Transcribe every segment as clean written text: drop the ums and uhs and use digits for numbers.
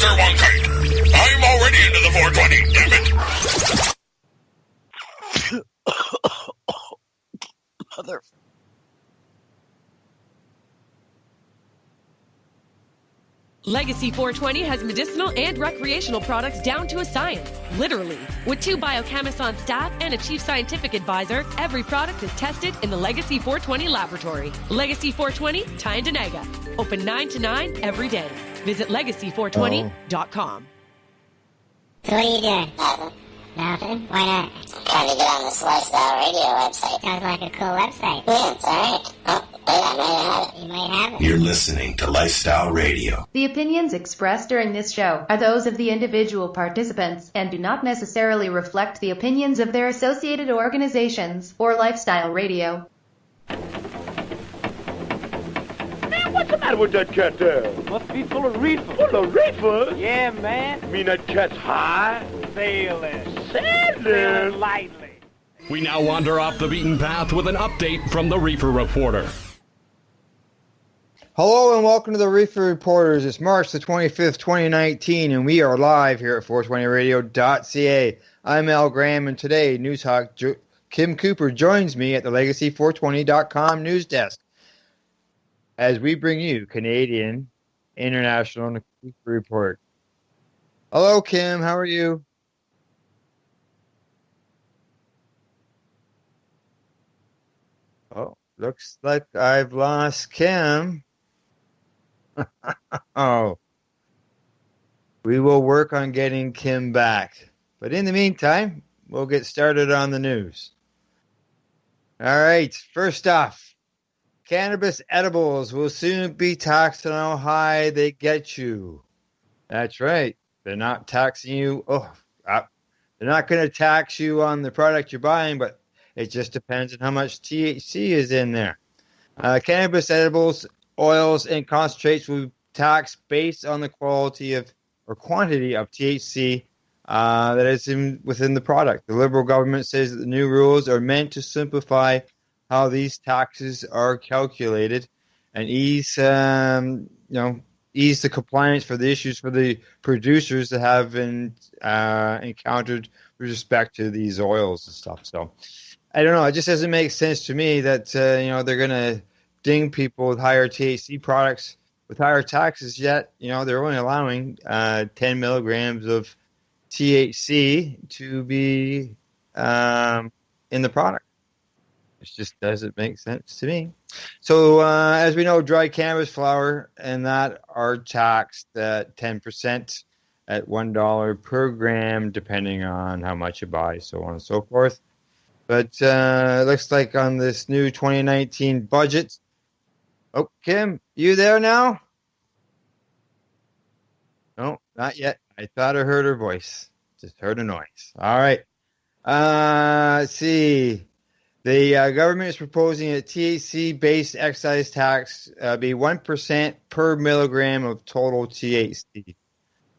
Dr. Wonkai. I'm already into the 420, damn it. Mother. Legacy 420 has medicinal and recreational products down to a science, literally. With 2 biochemists on staff and a chief scientific advisor, every product is tested in the Legacy 420 laboratory. Legacy 420, Tyendinaga. Open 9 to 9 every day. Visit legacy420.com. So what are you doing? Nothing. Nothing? Why not? Trying to get on this Lifestyle Radio website. Sounds like a cool website. Yeah, it's alright. Oh, wait, I might have it. You might have it. You're listening to Lifestyle Radio. The opinions expressed during this show are those of the individual participants and do not necessarily reflect the opinions of their associated organizations or Lifestyle Radio. What's the matter with that cat there? Must be full of reefer. Full of reefer? Yeah, man. Mean that cat's high? Sailing. Sailing? Lightly. We now wander off the beaten path with an update from the Reefer Reporter. Hello and welcome to the Reefer Reporters. It's March the 25th, 2019, and we are live here at 420radio.ca. I'm Al Graham, and today Newshawk Kim Cooper joins me at the Legacy420.com news desk as we bring you Canadian, international, and Reefer Report. Hello, Kim. How are you? Oh, looks like I've lost Kim. Oh. We will work on getting Kim back. But in the meantime, we'll get started on the news. All right, first off, cannabis edibles will soon be taxed on how high they get you. That's right. They're not taxing you. They're not going to tax you on the product you're buying, but it just depends on how much THC is in there. Cannabis edibles, oils, and concentrates will be taxed based on the quality of or quantity of THC that is within the product. The Liberal government says that the new rules are meant to simplify how these taxes are calculated and ease the compliance for the issues for the producers that have been encountered with respect to these oils and stuff. So I don't know. It just doesn't make sense to me that they're going to ding people with higher THC products with higher taxes. Yet they're only allowing 10 milligrams of THC to be in the product. It just doesn't make sense to me. So, as we know, dry cannabis flower and that are taxed at 10% at $1 per gram, depending on how much you buy, so on and so forth. But it looks like on this new 2019 budget. Oh, Kim, you there now? No, not yet. I thought I heard her voice. Just heard a noise. All right. Let's see. The government is proposing a THC-based excise tax be 1% per milligram of total THC.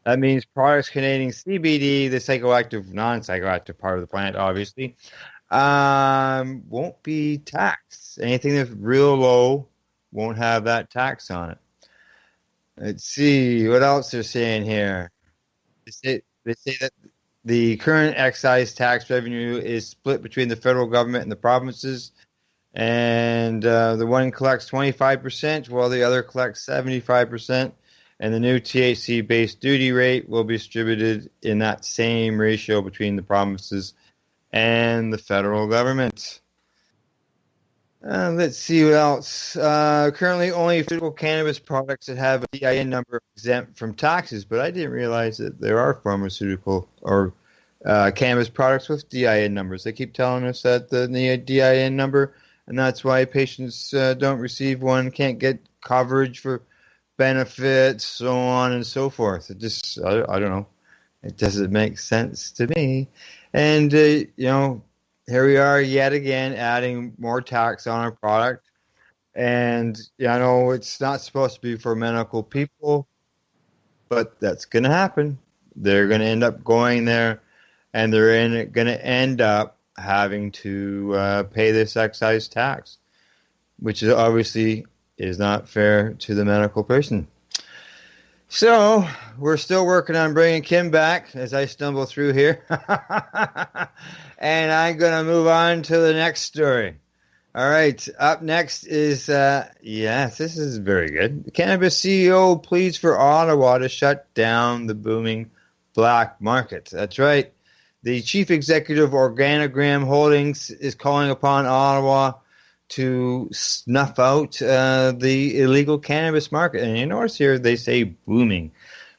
That means products containing CBD, the psychoactive, non-psychoactive part of the plant, obviously, won't be taxed. Anything that's real low won't have that tax on it. Let's see what else they're saying here. They say that the current excise tax revenue is split between the federal government and the provinces, and the one collects 25% while the other collects 75%, and the new THC-based duty rate will be distributed in that same ratio between the provinces and the federal government. Let's see what else. Currently, only physical cannabis products that have a DIN number are exempt from taxes, but I didn't realize that there are pharmaceutical or cannabis products with DIN numbers. They keep telling us that the DIN number, and that's why patients don't receive one, can't get coverage for benefits, so on and so forth. It just, I don't know. It doesn't make sense to me. And, here we are yet again adding more tax on our product. And I know it's not supposed to be for medical people, but that's going to happen. They're going to end up going there, and they're going to end up having to pay this excise tax, which is obviously is not fair to the medical person. So we're still working on bringing Kim back as I stumble through here. And I'm going to move on to the next story. All right. Up next is, yes, this is very good. The Cannabis CEO pleads for Ottawa to shut down the booming black market. That's right. The chief executive of Organogram Holdings is calling upon Ottawa to snuff out the illegal cannabis market. And you notice here they say booming.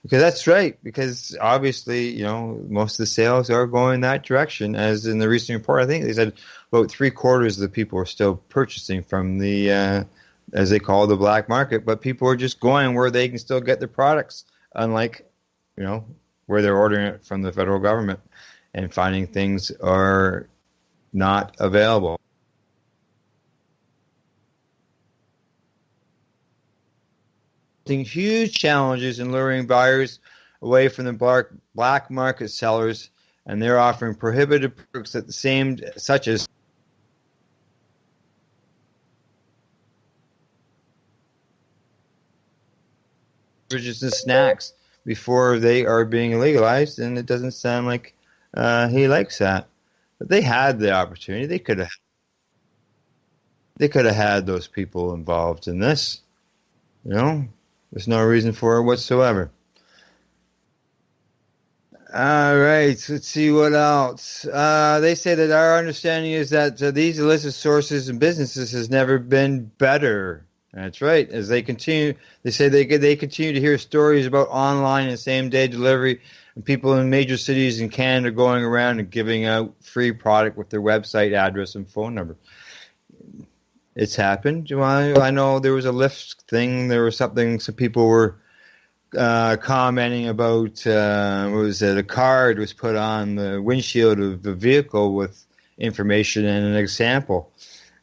Because that's right. Because obviously, you know, most of the sales are going that direction. As in the recent report, I think they said about 3/4 of the people are still purchasing from the, as they call it, the black market. But people are just going where they can still get their products, unlike, you know, where they're ordering it from the federal government and finding things are not available. Huge challenges in luring buyers away from the black market sellers, and they're offering prohibitive perks at the same, such as beverages and snacks before they are being legalized, and it doesn't sound like he likes that. But they had the opportunity. They could have had those people involved in this. You know, there's no reason for it whatsoever. All right, let's see what else. They say that our understanding is that these illicit sources and businesses has never been better. That's right. As they continue, they say they continue to hear stories about online and same-day delivery, and people in major cities in Canada going around and giving out free product with their website address and phone number. It's happened. I know there was a Lyft thing. There was something. Some people were commenting about. What was it? A card was put on the windshield of the vehicle with information and an example.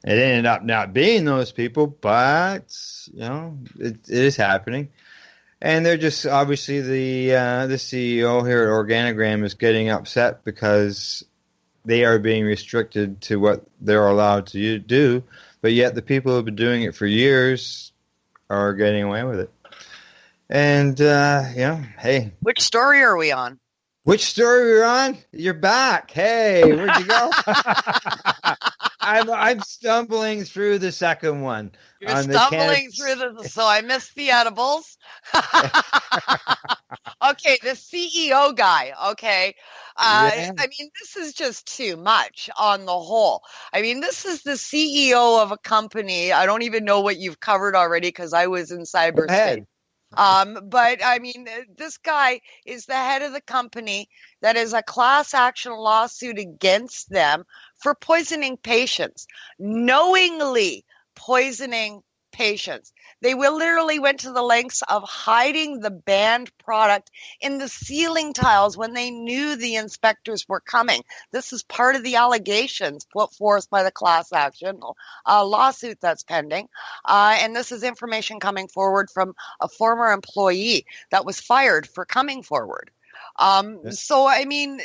It ended up not being those people, but you know it is happening, and they're just obviously the CEO here at Organogram is getting upset because they are being restricted to what they're allowed to do, but yet the people who have been doing it for years are getting away with it. And hey, which story are we on? Which story we're on? You're back. Hey, where'd you go? I'm stumbling through the second one. You're stumbling through so I missed the edibles. Okay, the CEO guy. Okay. I mean, this is just too much on the whole. I mean, this is the CEO of a company. I don't even know what you've covered already because I was in cyberspace. But I mean, this guy is the head of the company that is a class action lawsuit against them for poisoning patients, knowingly poisoning patients. They literally went to the lengths of hiding the banned product in the ceiling tiles when they knew the inspectors were coming. This is part of the allegations put forth by the class action lawsuit that's pending. And this is information coming forward from a former employee that was fired for coming forward. So, I mean,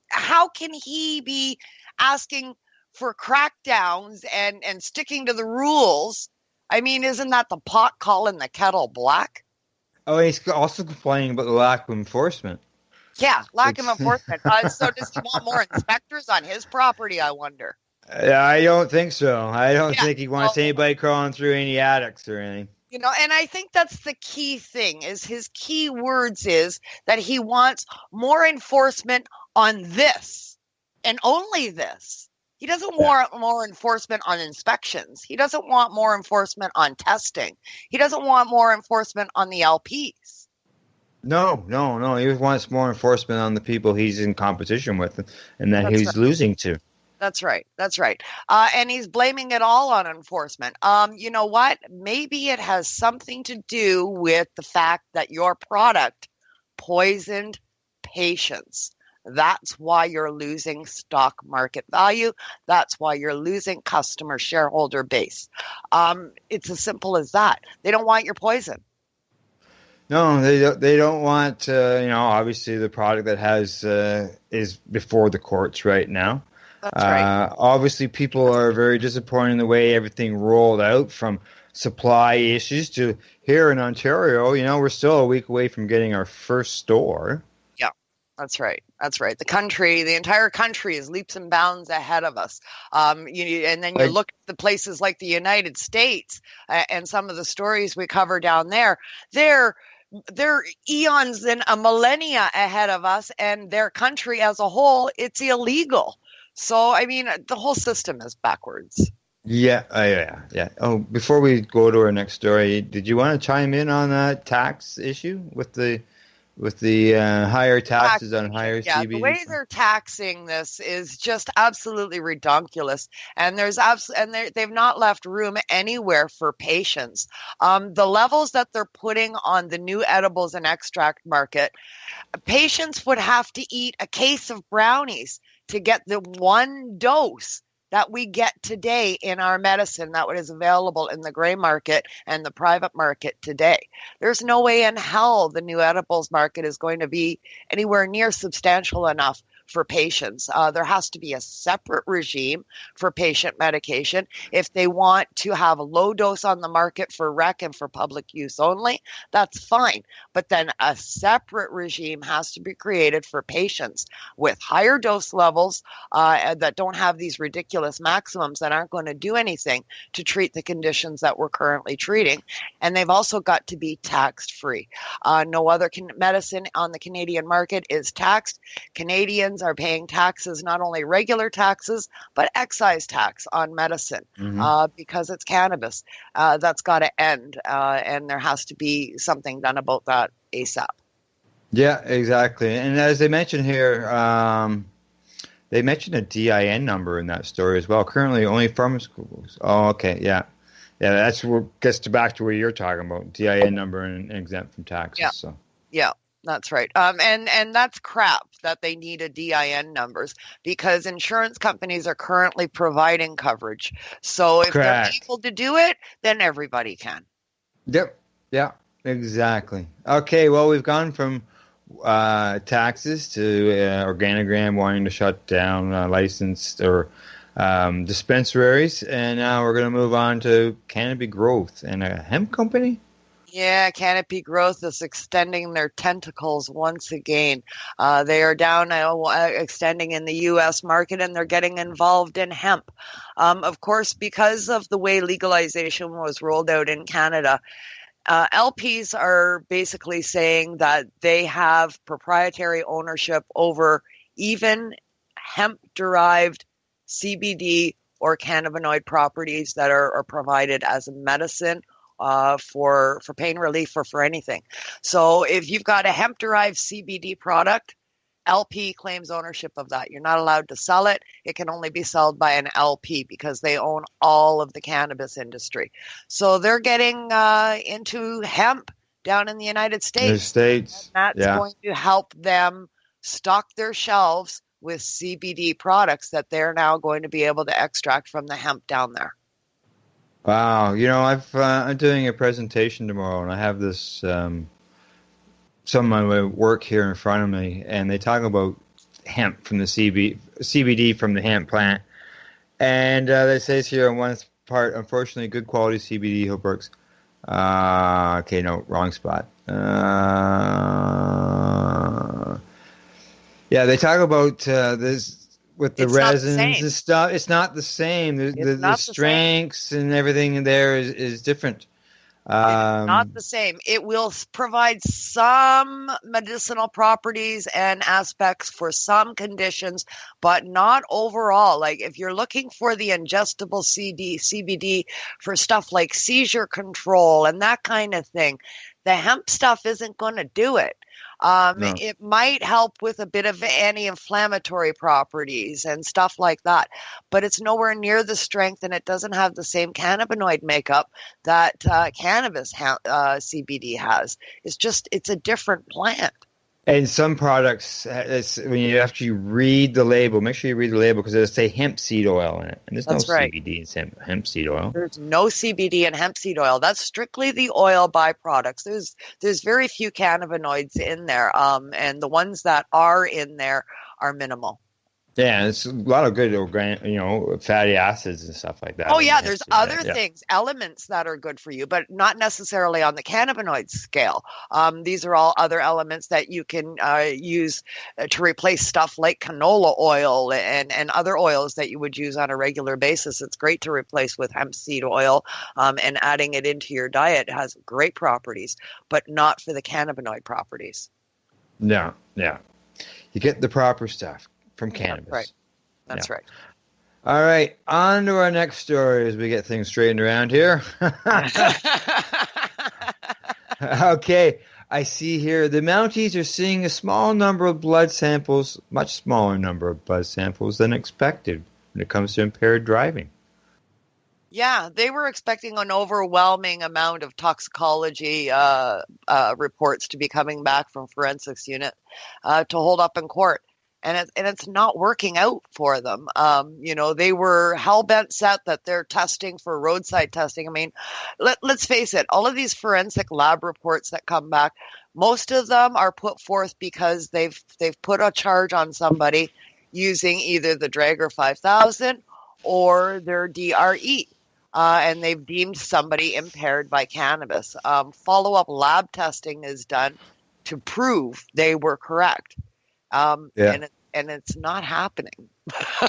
how can he be asking for crackdowns and sticking to the rules? I mean, isn't that the pot calling the kettle black? Oh, he's also complaining about the lack of enforcement. Yeah, lack of enforcement. So does he want more inspectors on his property, I wonder? I don't think so. I don't think he wants anybody crawling through any attics or anything. You know, and I think that's the key thing, is his key words is that he wants more enforcement on this and only this. He doesn't want more enforcement on inspections. He doesn't want more enforcement on testing. He doesn't want more enforcement on the LPs. No. He wants more enforcement on the people he's in competition with and that he's losing to. That's right. And he's blaming it all on enforcement. You know what? Maybe it has something to do with the fact that your product poisoned patients. That's why you're losing stock market value. That's why you're losing customer shareholder base. It's as simple as that. They don't want your poison. No, they don't want, obviously the product that has is before the courts right now. That's right. Obviously, people are very disappointed in the way everything rolled out from supply issues to here in Ontario. We're still a week away from getting our first store. Yeah, that's right. That's right. The entire country is leaps and bounds ahead of us. And then you look at the places like the United States and some of the stories we cover down there. They're eons and a millennia ahead of us, and their country as a whole, it's illegal. So, I mean, the whole system is backwards. Yeah. Oh, before we go to our next story, did you want to chime in on that tax issue with the higher taxes on higher CBD? The way they're taxing this is just absolutely redonkulous, and they've not left room anywhere for patients. The levels that they're putting on the new edibles and extract market, patients would have to eat a case of brownies to get the one dose that we get today in our medicine that is available in the gray market and the private market today. There's no way in hell the new edibles market is going to be anywhere near substantial enough for patients. There has to be a separate regime for patient medication. If they want to have a low dose on the market for rec and for public use only, that's fine. But then a separate regime has to be created for patients with higher dose levels that don't have these ridiculous maximums that aren't going to do anything to treat the conditions that we're currently treating. And they've also got to be taxed free. No other medicine on the Canadian market is taxed. Canadians are paying taxes, not only regular taxes, but excise tax on medicine because it's cannabis. That's got to end, and there has to be something done about that ASAP. Yeah, exactly. And as they mentioned here, they mentioned a DIN number in that story as well. Currently, only pharmaceuticals. Oh, okay, yeah. That's what gets back to what you're talking about, DIN number and exempt from taxes. Yeah. That's right. And that's crap that they need a DIN numbers because insurance companies are currently providing coverage. So if they're able to do it, then everybody can. Yep. Yeah, exactly. Okay. Well, we've gone from taxes to Organigram wanting to shut down licensed or dispensaries. And now we're going to move on to cannabis growth and a hemp company. Yeah, Canopy Growth is extending their tentacles once again. They are down extending in the U.S. market, and they're getting involved in hemp. Of course, because of the way legalization was rolled out in Canada, LPs are basically saying that they have proprietary ownership over even hemp-derived CBD or cannabinoid properties that are provided as a medicine for pain relief or for anything. So if you've got a hemp-derived CBD product, LP claims ownership of that. You're not allowed to sell it. It can only be sold by an LP because they own all of the cannabis industry. So they're getting into hemp down in the United States. And that's going to help them stock their shelves with CBD products that they're now going to be able to extract from the hemp down there. Wow, I'm doing a presentation tomorrow, and I have this some of my work here in front of me, and they talk about hemp from the CBD from the hemp plant, and they say here on one part, unfortunately, good quality CBD works. Okay, no, wrong spot. They talk about this. With the resins and stuff, it's not the same. The strengths and everything in there is different. It's not the same. It will provide some medicinal properties and aspects for some conditions, but not overall. Like if you're looking for the ingestible CBD for stuff like seizure control and that kind of thing, the hemp stuff isn't going to do it. No. It might help with a bit of anti-inflammatory properties and stuff like that, but it's nowhere near the strength, and it doesn't have the same cannabinoid makeup that cannabis CBD has. It's a different plant. And some products, when you actually read the label, make sure you read the label because it'll say hemp seed oil in it. And there's CBD in hemp seed oil. There's no CBD in hemp seed oil. That's strictly the oil byproducts. There's very few cannabinoids in there, and the ones that are in there are minimal. Yeah, and it's a lot of good fatty acids and stuff like that. Oh yeah, there's other Yeah. things, elements that are good for you, but not necessarily on the cannabinoid scale. These are all other elements that you can use to replace stuff like canola oil and other oils that you would use on a regular basis. It's great to replace with hemp seed oil, and adding it into your diet has great properties, but not for the cannabinoid properties. No, yeah. You get the proper stuff from cannabis. Right. That's right. All right, on to our next story as we get things straightened around here. Okay, I see here the Mounties are seeing a small number of blood samples, much smaller number of blood samples than expected when it comes to impaired driving. Yeah, they were expecting an overwhelming amount of toxicology reports to be coming back from forensics unit to hold up in court. And it's not working out for them. They were hell-bent set that they're testing for roadside testing. I mean, let's face it, all of these forensic lab reports that come back, most of them are put forth because they've put a charge on somebody using either the Drager 5000 or their DRE. And they've deemed somebody impaired by cannabis. Follow-up lab testing is done to prove they were correct. And it's not happening.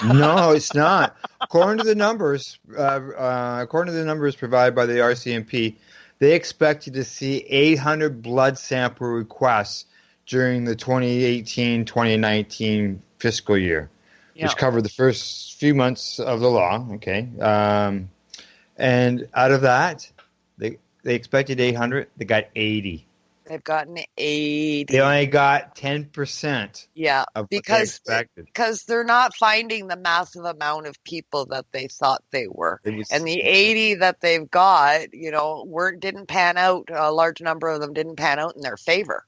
No, it's not. According to the numbers provided by the RCMP, they expected to see 800 blood sample requests during the 2018-2019 fiscal year, which covered the first few months of the law. Okay, and out of that, they expected 800. They got 80. They've gotten 80. They only got 10%. Yeah, of what they expected. Because they're not finding the massive amount of people that they thought they were. And the 80 that they've got, didn't pan out. A large number of them didn't pan out in their favor.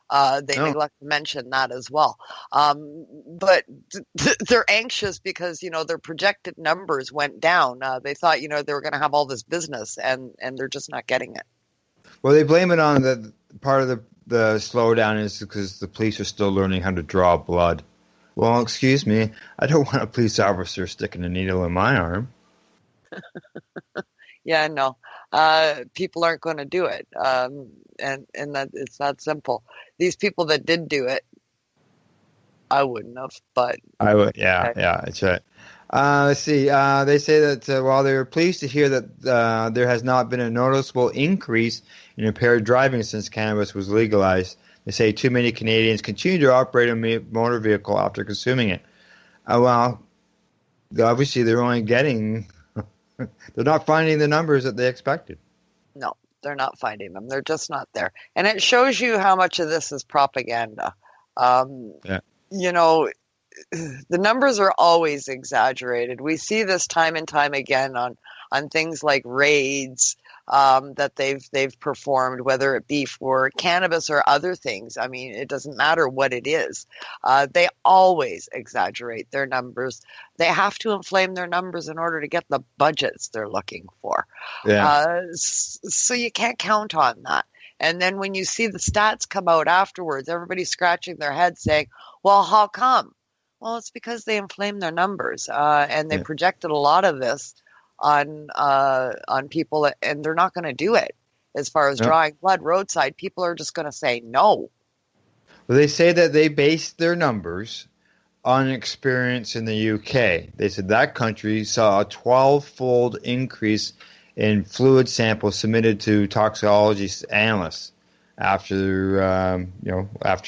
They neglect to mention that as well. But they're anxious because, their projected numbers went down. They thought, they were going to have all this business, and they're just not getting it. Well, they blame it on the part of the slowdown is because the police are still learning how to draw blood. Well, excuse me, I don't want a police officer sticking a needle in my arm. Yeah, no, people aren't going to do it, and that it's that simple. These people that did do it, I wouldn't have, but I would. Yeah, that's right. Let's see. They say that while they were pleased to hear that there has not been a noticeable increase in impaired driving since cannabis was legalized, they say too many Canadians continue to operate a motor vehicle after consuming it. Well, obviously they're only getting, they're not finding the numbers that they expected. No, they're not finding them. They're just not there. And it shows you how much of this is propaganda. The numbers are always exaggerated. We see this time and time again on things like raids that they've performed, whether it be for cannabis or other things. I mean, it doesn't matter what it is. They always exaggerate their numbers. They have to inflame their numbers in order to get the budgets they're looking for. Yeah. So you can't count on that. And then when you see the stats come out afterwards, everybody's scratching their head saying, well, how come? Well, it's because they inflamed their numbers, and they projected a lot of this on people, and they're not going to do it. As far as drawing blood roadside, people are just going to say no. Well, they say that they based their numbers on experience in the UK. They said that country saw a 12-fold increase in fluid samples submitted to toxicology analysts after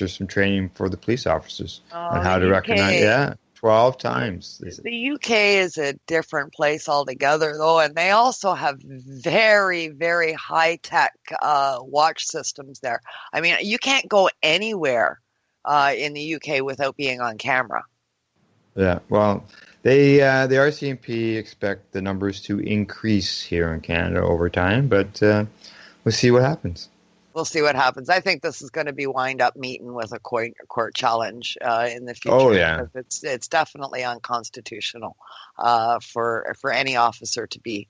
some training for the police officers on how to recognize. 12 times. The UK is a different place altogether, though, and they also have very, very high-tech watch systems there. I mean, you can't go anywhere in the UK without being on camera. Yeah, well, the RCMP expect the numbers to increase here in Canada over time, but we'll see what happens. We'll see what happens. I think this is going to be wind up meeting with a court challenge in the future. Oh, yeah. It's definitely unconstitutional for any officer to be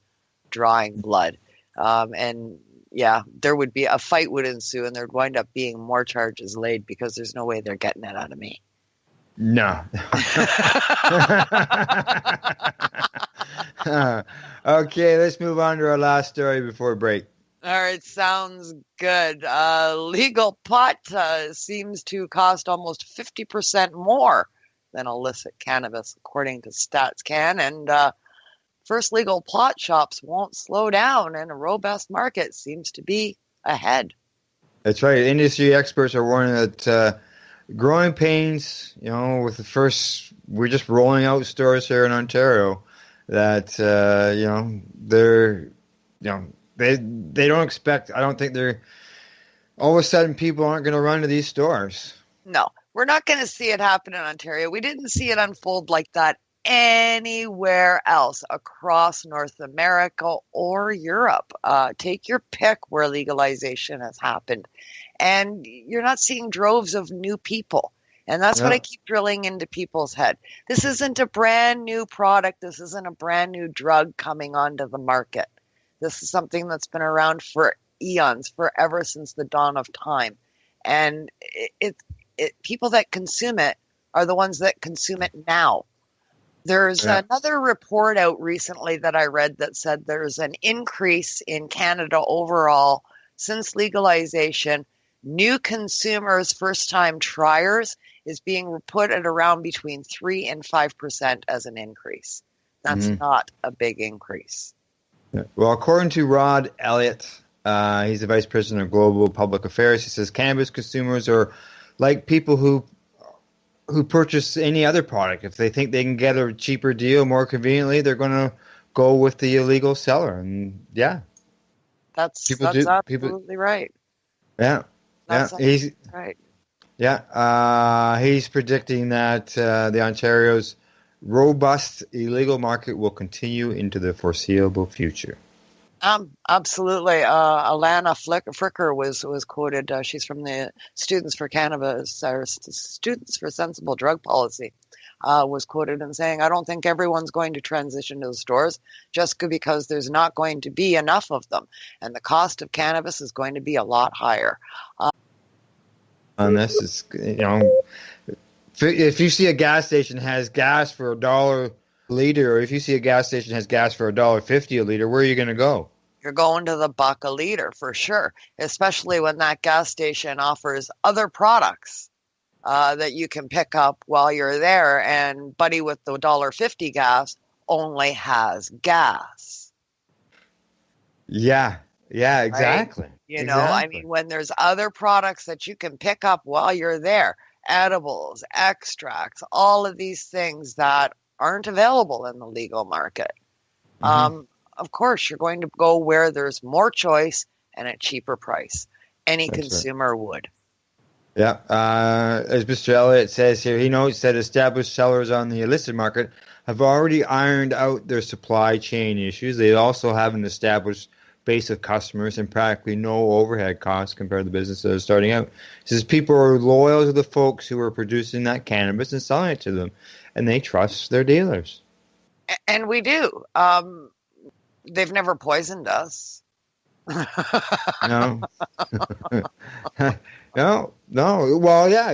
drawing blood. And yeah, a fight would ensue, and there'd wind up being more charges laid because there's no way they're getting it out of me. No. Okay, let's move on to our last story before break. All right, sounds good. Legal pot seems to cost almost 50% more than illicit cannabis, according to StatsCan. And first legal pot shops won't slow down, and a robust market seems to be ahead. That's right. Industry experts are warning that growing pains, with the first, we're just rolling out stores here in Ontario, that they don't expect. I don't think they're all of a sudden people aren't going to run to these stores. No, we're not going to see it happen in Ontario. We didn't see it unfold like that anywhere else across North America or Europe. Take your pick where legalization has happened, and you're not seeing droves of new people. And that's what I keep drilling into people's head. This isn't a brand new product. This isn't a brand new drug coming onto the market. This is something that's been around for eons, forever since the dawn of time. And people that consume it are the ones that consume it now. There's another report out recently that I read that said there's an increase in Canada overall since legalization. New consumers, first-time triers, is being put at around between 3 and 5% as an increase. That's not a big increase. Well, according to Rod Elliott, he's the Vice President of Global Public Affairs, he says cannabis consumers are like people who purchase any other product. If they think they can get a cheaper deal more conveniently, they're going to go with the illegal seller. And that's absolutely right. He's right. He's predicting that the Ontario's robust illegal market will continue into the foreseeable future. Absolutely. Alana Fricker was quoted. She's from the Students for Cannabis, or Students for Sensible Drug Policy, was quoted in saying, I don't think everyone's going to transition to the stores just because there's not going to be enough of them. And the cost of cannabis is going to be a lot higher. And this is, if you see a gas station has gas for $1 a liter, or if you see a gas station has gas for $1.50 a liter, where are you going to go? You're going to the buck a liter for sure, especially when that gas station offers other products that you can pick up while you're there. And Buddy with the $1.50 gas only has gas. Yeah, exactly. Right? I mean, when there's other products that you can pick up while you're there, edibles, extracts, all of these things that aren't available in the legal market. Of course, you're going to go where there's more choice and a cheaper price. Any consumer would. Yeah. As Mr. Elliott says here, he notes that established sellers on the illicit market have already ironed out their supply chain issues. They also have an established base of customers and practically no overhead costs compared to the businesses that are starting out. He says people are loyal to the folks who are producing that cannabis and selling it to them, and they trust their dealers. And we do. They've never poisoned us. No. No. Well, yeah,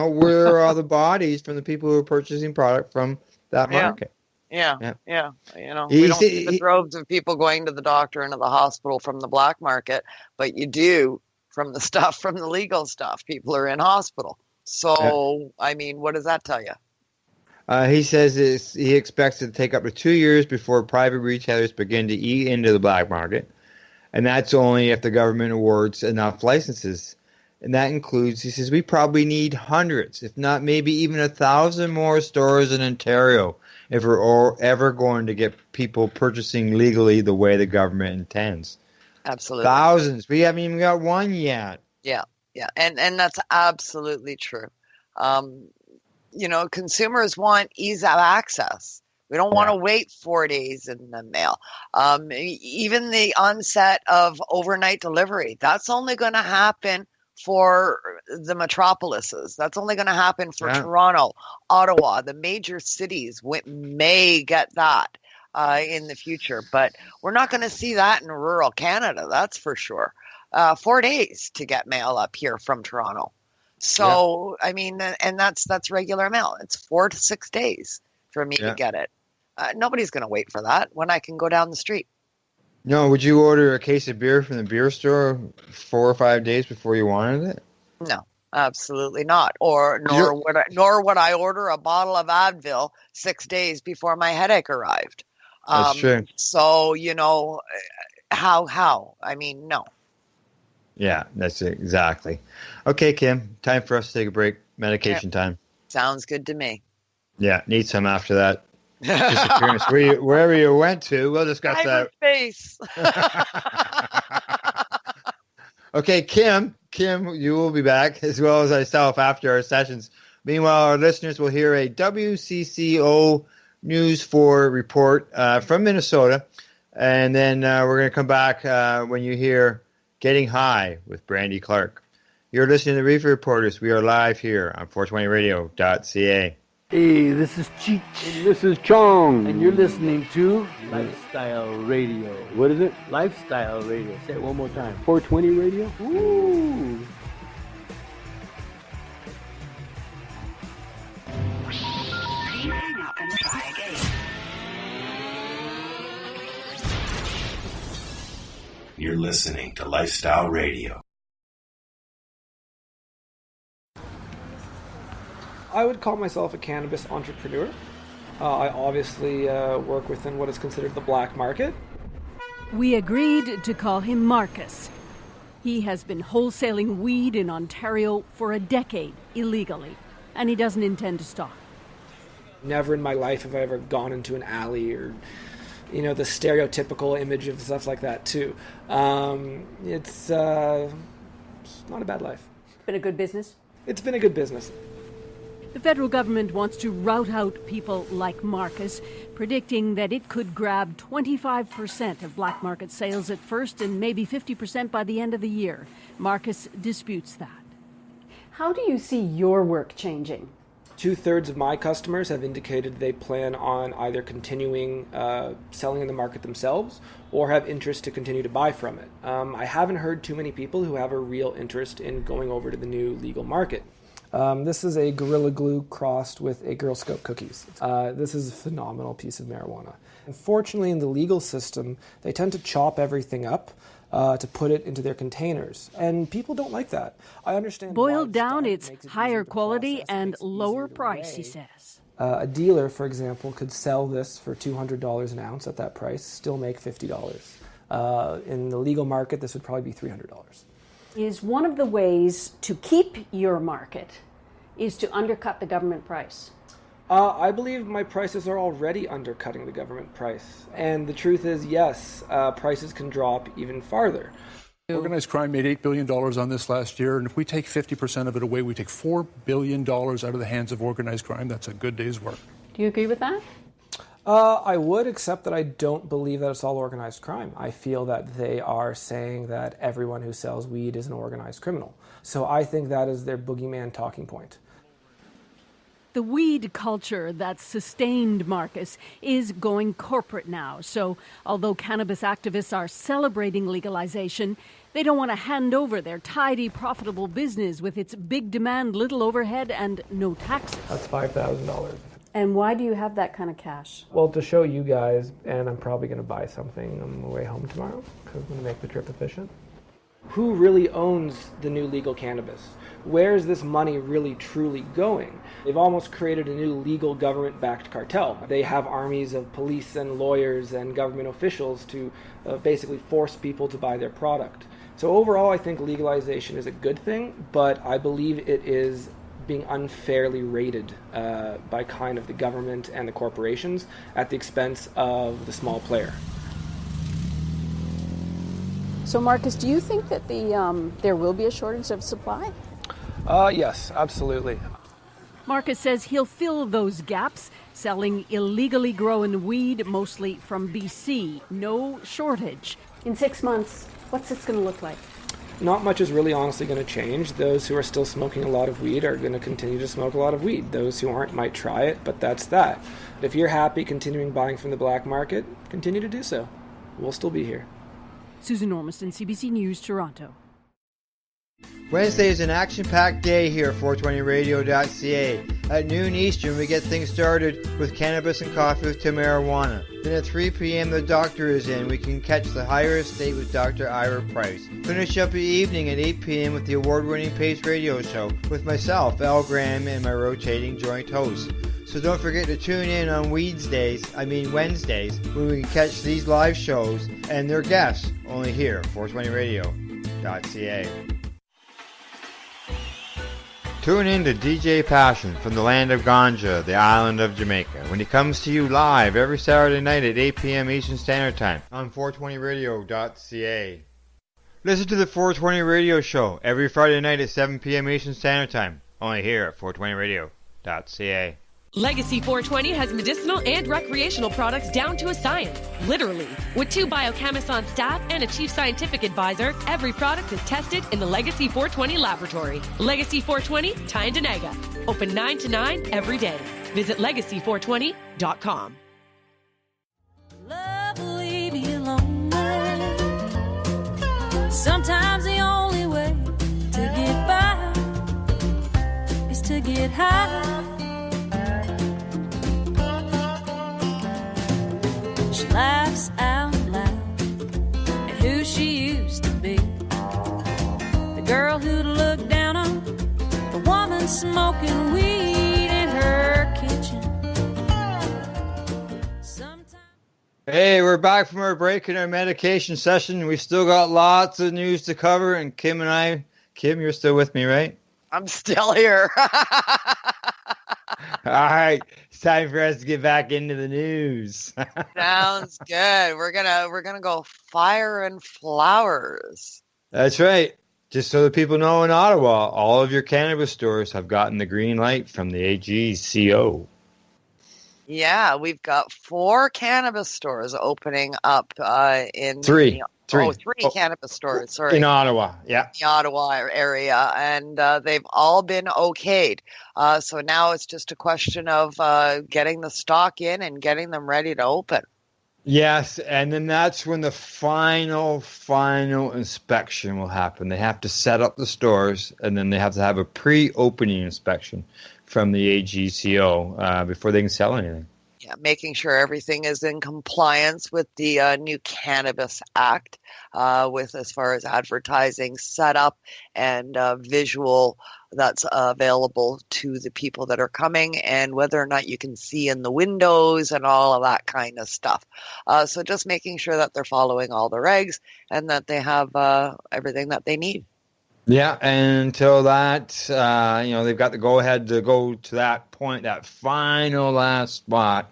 where are the bodies from the people who are purchasing product from that market? Yeah. We don't see the droves of people going to the doctor and to the hospital from the black market, but you do from the stuff, from the legal stuff. People are in hospital. So, I mean, what does that tell you? He says he expects it to take up to 2 years before private retailers begin to eat into the black market. And that's only if the government awards enough licenses. And that includes, he says, we probably need hundreds, if not maybe even 1,000 more stores in Ontario if we're ever going to get people purchasing legally the way the government intends. Absolutely. Thousands. We haven't even got one yet. Yeah. And that's absolutely true. Consumers want ease of access. We don't want to wait 4 days in the mail. Even the onset of overnight delivery, that's only going to happen for the metropolises. That's only going to happen for Toronto, Ottawa. The major cities may get that in the future, but we're not going to see that in rural Canada, that's for sure. 4 days to get mail up here from Toronto. So, I mean, and that's regular mail. It's 4 to 6 days for me to get it. Nobody's going to wait for that when I can go down the street. No, would you order a case of beer from the beer store 4 or 5 days before you wanted it? No, absolutely not. Nor would I order a bottle of Advil 6 days before my headache arrived. That's true. So, how? I mean, no. Yeah, that's it, exactly. Okay, Kim, time for us to take a break. Medication time. Sounds good to me. Yeah, need some after that. Disappearance. Wherever you went to, we'll discuss that. Face. Okay, Kim, you will be back, as well as myself, after our sessions. Meanwhile, our listeners will hear a WCCO News 4 report from Minnesota, and then we're going to come back when you hear Getting High with Brandy Clark. You're listening to Reefer Reporters. We are live here on 420radio.ca. Hey, this is Cheech. And this is Chong. And you're listening to Lifestyle Radio. What is it? Lifestyle Radio. Say it one more time. 420 Radio? Ooh. You're listening to Lifestyle Radio. I would call myself a cannabis entrepreneur. I obviously work within what is considered the black market. We agreed to call him Marcus. He has been wholesaling weed in Ontario for a decade, illegally, and he doesn't intend to stop. Never in my life have I ever gone into an alley or, the stereotypical image of stuff like that, too. It's not a bad life. Been a good business? It's been a good business. The federal government wants to rout out people like Marcus, predicting that it could grab 25% of black market sales at first and maybe 50% by the end of the year. Marcus disputes that. How do you see your work changing? 2/3 of my customers have indicated they plan on either continuing selling in the market themselves or have interest to continue to buy from it. I haven't heard too many people who have a real interest in going over to the new legal market. This is a Gorilla Glue crossed with a Girl Scout cookies. This is a phenomenal piece of marijuana. Unfortunately, in the legal system, they tend to chop everything up to put it into their containers. And people don't like that. I understand. Boiled down, it's higher quality and lower price, he says. A dealer, for example, could sell this for $200 an ounce at that price, still make $50. In the legal market, this would probably be $300. Is one of the ways to keep your market is to undercut the government price? I believe my prices are already undercutting the government price. And the truth is, yes, prices can drop even farther. Organized crime made $8 billion on this last year, and if we take 50% of it away, we take $4 billion out of the hands of organized crime. That's a good day's work. Do you agree with that? I would, except that I don't believe that it's all organized crime. I feel that they are saying that everyone who sells weed is an organized criminal. So I think that is their boogeyman talking point. The weed culture that sustained Marcus is going corporate now. So although cannabis activists are celebrating legalization, they don't want to hand over their tidy, profitable business with its big demand, little overhead, and no taxes. That's $5,000. And why do you have that kind of cash? Well, to show you guys, and I'm probably going to buy something on my way home tomorrow, because I'm going to make the trip efficient. Who really owns the new legal cannabis? Where is this money really truly going? They've almost created a new legal government-backed cartel. They have armies of police and lawyers and government officials to basically force people to buy their product. So overall, I think legalization is a good thing, but I believe it is being unfairly rated by kind of the government and the corporations at the expense of the small player. So, Marcus, do you think that there will be a shortage of supply? Yes, absolutely. Marcus says he'll fill those gaps, selling illegally grown weed, mostly from BC. No shortage. In 6 months, what's this going to look like? Not much is really honestly going to change. Those who are still smoking a lot of weed are going to continue to smoke a lot of weed. Those who aren't might try it, but that's that. If you're happy continuing buying from the black market, continue to do so. We'll still be here. Susan Ormiston, CBC News, Toronto. Wednesday is an action-packed day here at 420radio.ca. At noon Eastern, we get things started with Cannabis and Coffee with Tim Marijuana. Then at 3 p.m., the doctor is in. We can catch the Higher Estate with Dr. Ira Price. Finish up the evening at 8 p.m. with the award-winning Pace Radio Show with myself, Al Graham, and my rotating joint hosts. So don't forget to tune in on Wednesdays, when we can catch these live shows and their guests only here at 420radio.ca. Tune in to DJ Passion from the land of Ganja, the island of Jamaica, when he comes to you live every Saturday night at 8 p.m. Eastern Standard Time on 420radio.ca. Listen to the 420 Radio Show every Friday night at 7 p.m. Eastern Standard Time, only here at 420radio.ca. Legacy 420 has medicinal and recreational products down to a science, literally. With 2 biochemists on staff and a chief scientific advisor, every product is tested in the Legacy 420 laboratory. Legacy 420, Tyendinaga. Open 9 to 9 every day. Visit legacy420.com. Love will leave you lonely. Sometimes the only way to get by is to get high. She laughs out loud at who she used to be. The girl who'd look down on the woman smoking weed in her kitchen. Hey, we're back from our break in our medication session. We still got lots of news to cover, and Kim, you're still with me, right? I'm still here. All right, it's time for us to get back into the news. Sounds good. We're gonna go fire and flowers. That's right. Just so that people know, in Ottawa, all of your cannabis stores have gotten the green light from the AGCO. Yeah, we've got 4 cannabis stores opening up in Three cannabis stores. Sorry, in Ottawa. Yeah, the Ottawa area, and they've all been okayed. So now it's just a question of getting the stock in and getting them ready to open. Yes, and then that's when the final inspection will happen. They have to set up the stores, and then they have to have a pre-opening inspection from the AGCO before they can sell anything. Yeah, making sure everything is in compliance with the new Cannabis Act, with as far as advertising setup and visual that's available to the people that are coming, and whether or not you can see in the windows and all of that kind of stuff. So just making sure that they're following all the regs and that they have everything that they need. Yeah, and until that, they've got the go-ahead to go to that point, that final last spot.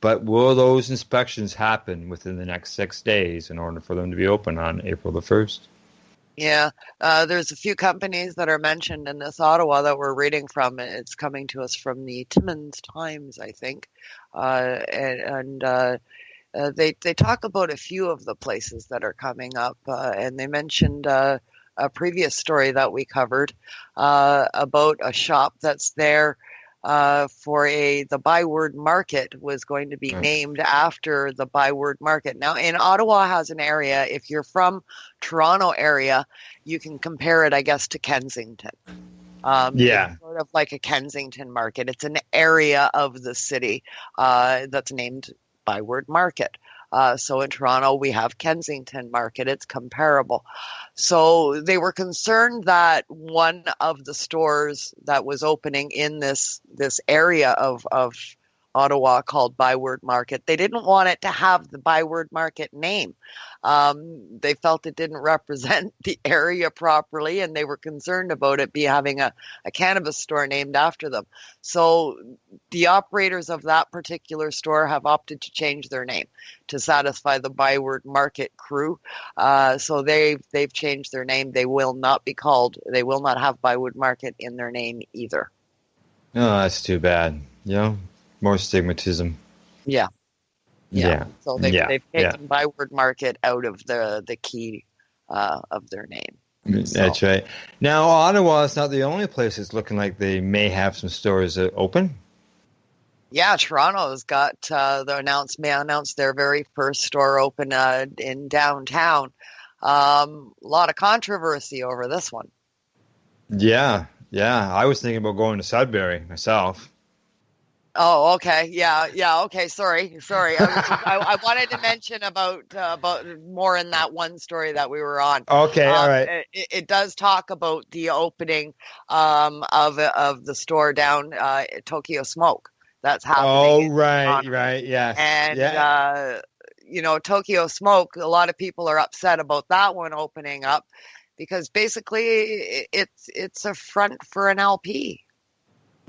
But will those inspections happen within the next 6 days in order for them to be open on April the 1st? Yeah, there's a few companies that are mentioned in this Ottawa that we're reading from. It's coming to us from the Timmins Times, I think. They talk about a few of the places that are coming up, and they mentioned a previous story that we covered about a shop that's there for the Byward Market was going to be named after the Byward Market. Now, in Ottawa has an area, if you're from Toronto area, you can compare it, I guess, to Kensington. It's sort of like a Kensington market. It's an area of the city that's named Byward Market. So in Toronto, we have Kensington Market. It's comparable. So they were concerned that one of the stores that was opening in this area of Ottawa called Byward Market, they didn't want it to have the Byward Market name. They felt it didn't represent the area properly, and they were concerned about it having a cannabis store named after them. So the operators of that particular store have opted to change their name to satisfy the Byward Market crew. So they've changed their name. They will not have Byward Market in their name either. Oh, that's too bad. More stigmatism. Yeah. So they've taken Byward Market out of the key of their name. That's right. Now, Ottawa is not the only place that's looking like they may have some stores open. Yeah, Toronto's got announced their very first store open in downtown. A lot of controversy over this one. Yeah, yeah. I was thinking about going to Sudbury myself. Oh, okay. Yeah. Okay. Sorry. I wanted to mention about more in that one story that we were on. Okay, all right. It does talk about the opening of the store down at Tokyo Smoke. That's happening. Oh, right, yes, And yeah. Tokyo Smoke. A lot of people are upset about that one opening up because basically it's a front for an LP.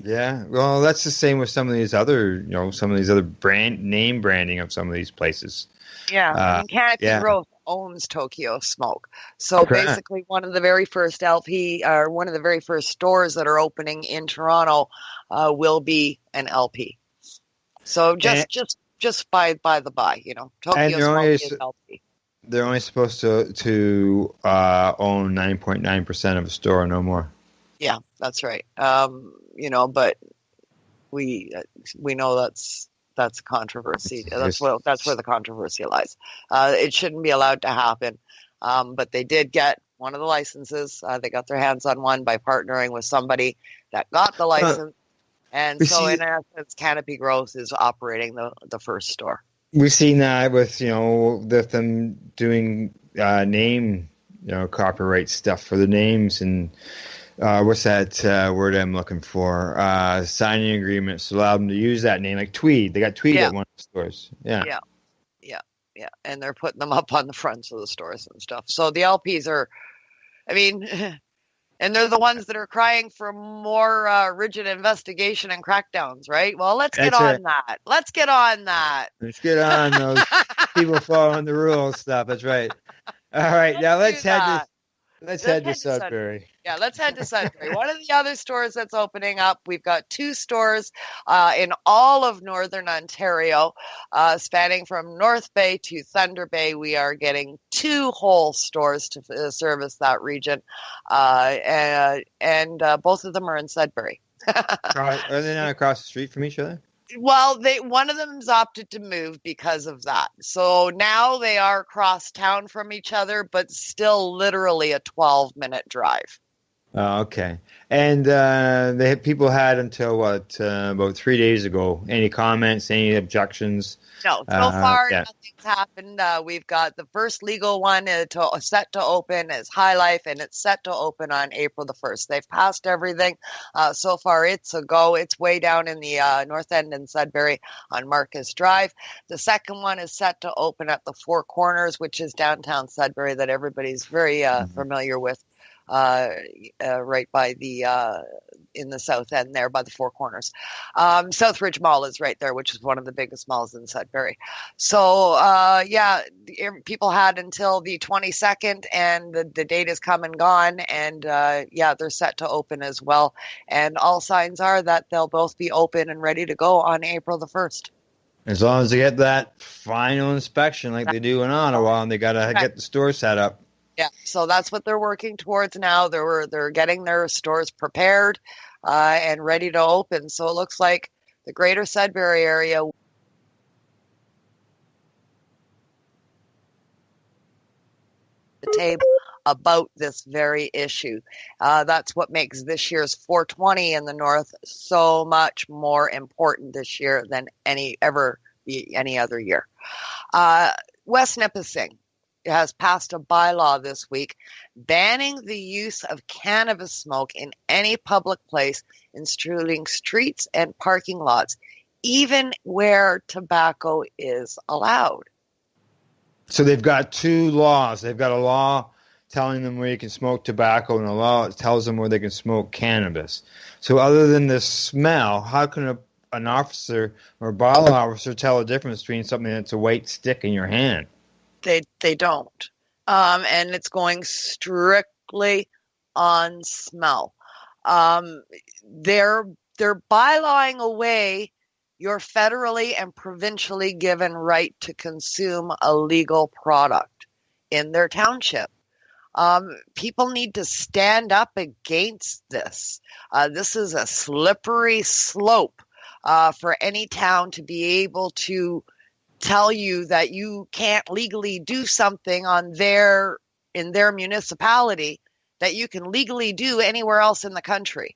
Yeah, well, that's the same with some of these other, name branding of some of these places. Yeah, I mean, Canopy Growth owns Tokyo Smoke. So Correct. basically one of the very first one of the very first stores that are opening in Toronto will be an LP. So just by the by, Tokyo Smoke is LP. They're only supposed to own 9.9% of a store, no more. Yeah, that's right. But we know that's a controversy. That's where the controversy lies. It shouldn't be allowed to happen. But they did get one of the licenses. They got their hands on one by partnering with somebody that got the license. And so in essence, Canopy Growth is operating the first store. We've seen that with, them doing name, copyright stuff for the names and what's that word I'm looking for? Signing agreements to allow them to use that name, like Tweed. They got Tweed at one of the stores. Yeah. And they're putting them up on the fronts of the stores and stuff. So the LPs are, and they're the ones that are crying for more rigid investigation and crackdowns, right? Well, let's get on that. Let's get on those people following the rules stuff. That's right. All right, now let's head to Sudbury. Yeah, let's head to Sudbury. One of the other stores that's opening up, we've got 2 stores in all of Northern Ontario, spanning from North Bay to Thunder Bay. We are getting 2 whole stores to service that region, and both of them are in Sudbury. Are they not across the street from each other? Well, one of them's opted to move because of that. So now they are across town from each other, but still literally a 12-minute drive. Oh, okay. And people had until about 3 days ago. Any comments? Any objections? No, so far nothing's happened. We've got the first legal one set to open is High Life, and it's set to open on April the 1st. They've passed everything. So far, it's a go. It's way down in the North End in Sudbury on Marcus Drive. The second one is set to open at the Four Corners, which is downtown Sudbury that everybody's very familiar with. Right by in the south end there by the Four Corners. Southridge Mall is right there, which is one of the biggest malls in Sudbury. So, people had until the 22nd, and the date is come and gone, and they're set to open as well. And all signs are that they'll both be open and ready to go on April the 1st. As long as they get that final inspection like they do in Ottawa, and they got to get the store set up. Yeah, so that's what they're working towards now. They're getting their stores prepared and ready to open. So it looks like the greater Sudbury area the table about this very issue. That's what makes this year's 420 in the North so much more important this year than any other year. West Nippissing has passed a bylaw this week banning the use of cannabis smoke in any public place, including streets and parking lots, even where tobacco is allowed. So they've got 2 laws. They've got a law telling them where you can smoke tobacco, and a law that tells them where they can smoke cannabis. So other than the smell, how can an officer or a bylaw officer tell the difference between something that's a white stick in your hand? They don't. And it's going strictly on smell. They're bylawing away your federally and provincially given right to consume a legal product in their township. People need to stand up against this. This is a slippery slope for any town to be able to tell you that you can't legally do something in their municipality that you can legally do anywhere else in the country.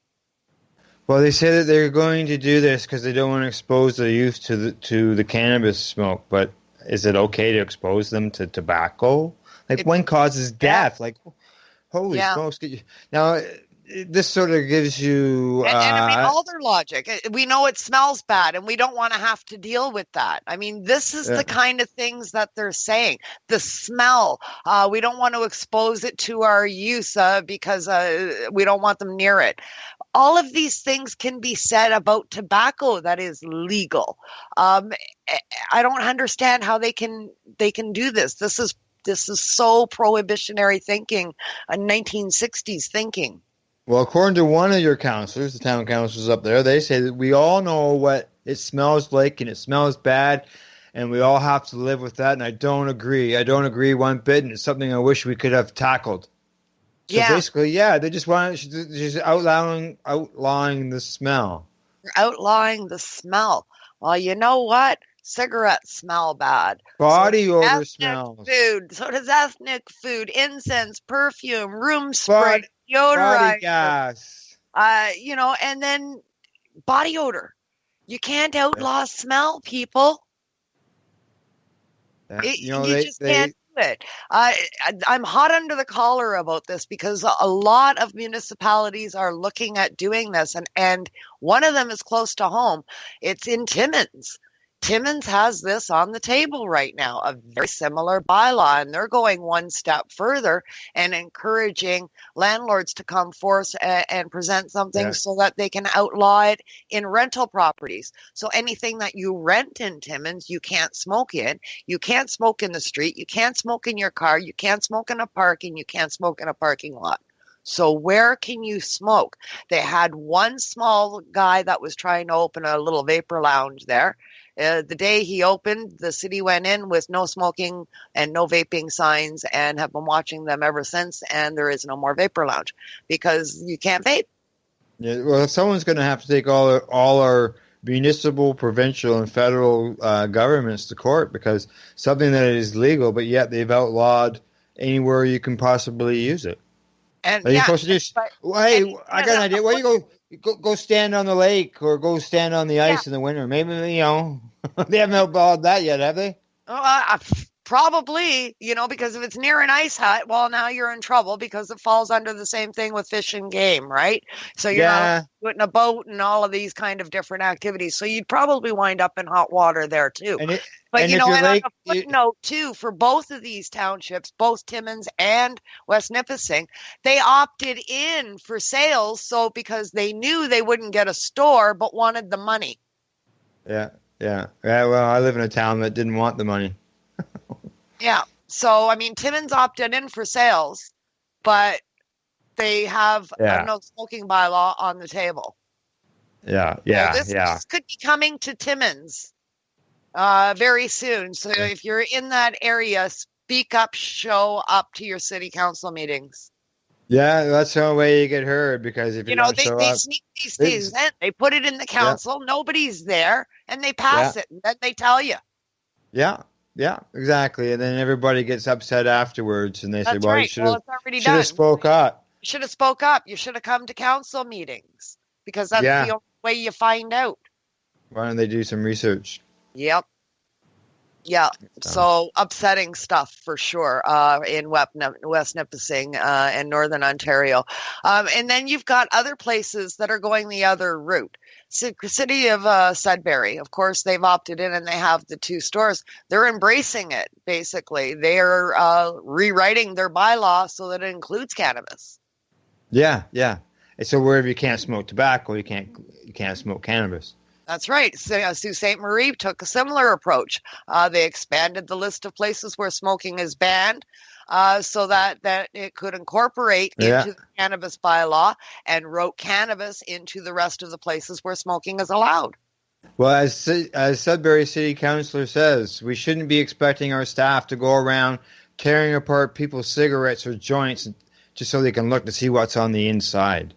Well, they say that they're going to do this because they don't want to expose the youth to the cannabis smoke. But is it okay to expose them to tobacco? Like, one causes death. Like, holy smokes! Now, this sort of gives you. And I mean, all their logic. We know it smells bad, and we don't want to have to deal with that. I mean, this is the kind of things that they're saying. The smell. We don't want to expose it to our youth because we don't want them near it. All of these things can be said about tobacco that is legal. I don't understand how they can do this. This is so prohibitionary thinking, 1960s thinking. Well, according to one of your counselors, the town counselors up there, they say that we all know what it smells like, and it smells bad, and we all have to live with that. And I don't agree. I don't agree one bit, and it's something I wish we could have tackled. So basically, they just want just outlawing the smell. You're outlawing the smell. Well, you know what? Cigarettes smell bad. Body odor smells. Food. So does ethnic food, incense, perfume, room spray, deodorizer. Body gas. And then body odor. You can't outlaw smell, people. You just can't do it. I'm hot under the collar about this because a lot of municipalities are looking at doing this, and one of them is close to home. It's in Timmins. Timmins has this on the table right now, a very similar bylaw, and they're going one step further and encouraging landlords to come forth and present something so that they can outlaw it in rental properties. So anything that you rent in Timmins, you can't smoke in. You can't smoke in the street. You can't smoke in your car. You can't smoke in a park, and you can't smoke in a parking lot. So where can you smoke? They had one small guy that was trying to open a little vapor lounge there. The day he opened, the city went in with no smoking and no vaping signs and have been watching them ever since. And there is no more vapor lounge because you can't vape. Yeah, well, someone's going to have to take all our municipal, provincial, and federal governments to court because something that is legal, but yet they've outlawed anywhere you can possibly use it. And are you supposed to just? I got an idea. Where you go stand on the lake or go stand on the ice in the winter. Maybe they haven't outlawed that yet, have they? Probably, because if it's near an ice hut, well, now you're in trouble because it falls under the same thing with fish and game, right? So you're not putting a boat and all of these kind of different activities. So you'd probably wind up in hot water there too. But and on a footnote too, for both of these townships, both Timmins and West Nippissing, they opted in for sales. So because they knew they wouldn't get a store, but wanted the money. Yeah. Well, I live in a town that didn't want the money. Yeah. So, I mean, Timmins opted in for sales, but they have a no smoking bylaw on the table. This could be coming to Timmins very soon. So if you're in that area, speak up, show up to your city council meetings. Yeah, that's the only way you get heard because if they sneak these things in, they put it in the council, nobody's there, and they pass it, and then they tell you. Yeah, exactly. And then everybody gets upset afterwards, and they say, "Well, you should have spoke up. You should have spoke up. You should have come to council meetings because that's the only way you find out." Why don't they do some research? Yep. Yeah, so upsetting stuff for sure in West Nippissing and Northern Ontario. And then you've got other places that are going the other route. City of Sudbury, of course, they've opted in and they have the 2 stores. They're embracing it, basically. They're rewriting their bylaw so that it includes cannabis. Yeah. And so wherever you can't smoke tobacco, you can't smoke cannabis. That's right. Sault Ste. Marie took a similar approach. They expanded the list of places where smoking is banned so that it could incorporate into the cannabis bylaw and wrote cannabis into the rest of the places where smoking is allowed. Well, as Sudbury City Councilor says, we shouldn't be expecting our staff to go around tearing apart people's cigarettes or joints just so they can look to see what's on the inside.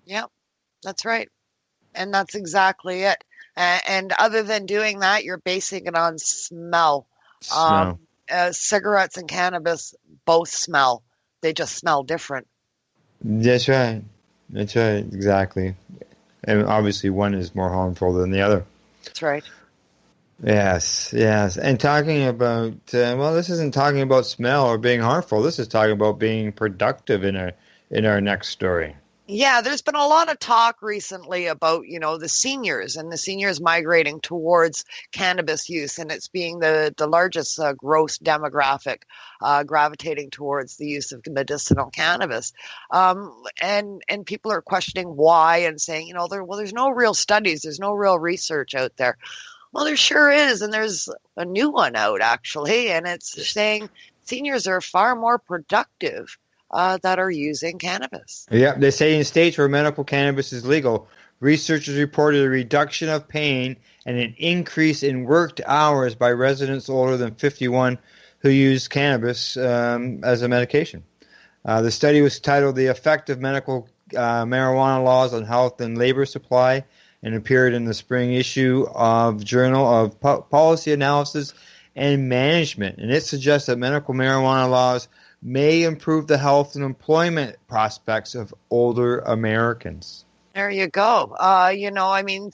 Yep, that's right. And that's exactly it. And other than doing that, you're basing it on smell. Cigarettes and cannabis both smell. They just smell different. That's right. That's right. Exactly. And obviously, one is more harmful than the other. That's right. Yes, yes. And talking about, well, this isn't talking about smell or being harmful. This is talking about being productive in our next story. Yeah, there's been a lot of talk recently about, the seniors and the seniors migrating towards cannabis use, and it's being the largest gross demographic gravitating towards the use of medicinal cannabis. And people are questioning why and saying, there's no real studies, there's no real research out there. Well, there sure is, and there's a new one out, actually, and it's saying seniors are far more productive that are using cannabis. Yeah, they say in states where medical cannabis is legal, researchers reported a reduction of pain and an increase in worked hours by residents older than 51 who use cannabis as a medication. The study was titled "The Effect of Medical Marijuana Laws on Health and Labor Supply" and appeared in the spring issue of Journal of Policy Analysis and Management. And it suggests that medical marijuana laws may improve the health and employment prospects of older Americans. There you go.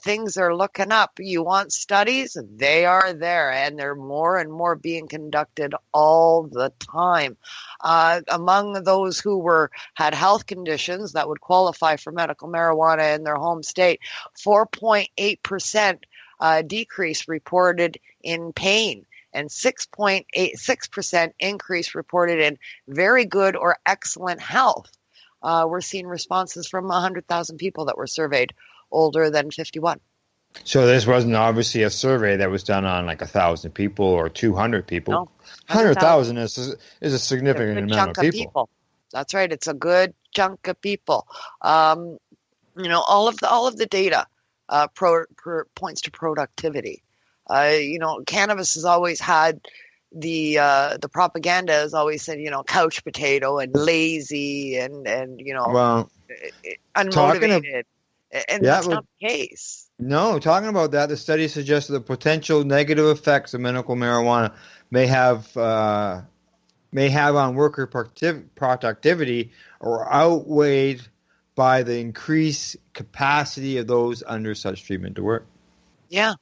Things are looking up. You want studies? They are there, and they're more and more being conducted all the time. Among those who had health conditions that would qualify for medical marijuana in their home state, 4.8% decrease reported in pain, and 6.86% increase reported in very good or excellent health. We're seeing responses from 100,000 people that were surveyed older than 51. So this wasn't obviously a survey that was done on like 1,000 people or 200 people. No, 100,000 is a significant amount of people. That's right. It's a good chunk of people. All of the data points to productivity. Cannabis has always had the propaganda has always said, couch potato and lazy and unmotivated. That's not the case. No, talking about that, the study suggests that the potential negative effects of medical marijuana may have on worker productivity are outweighed by the increased capacity of those under such treatment to work. Yeah.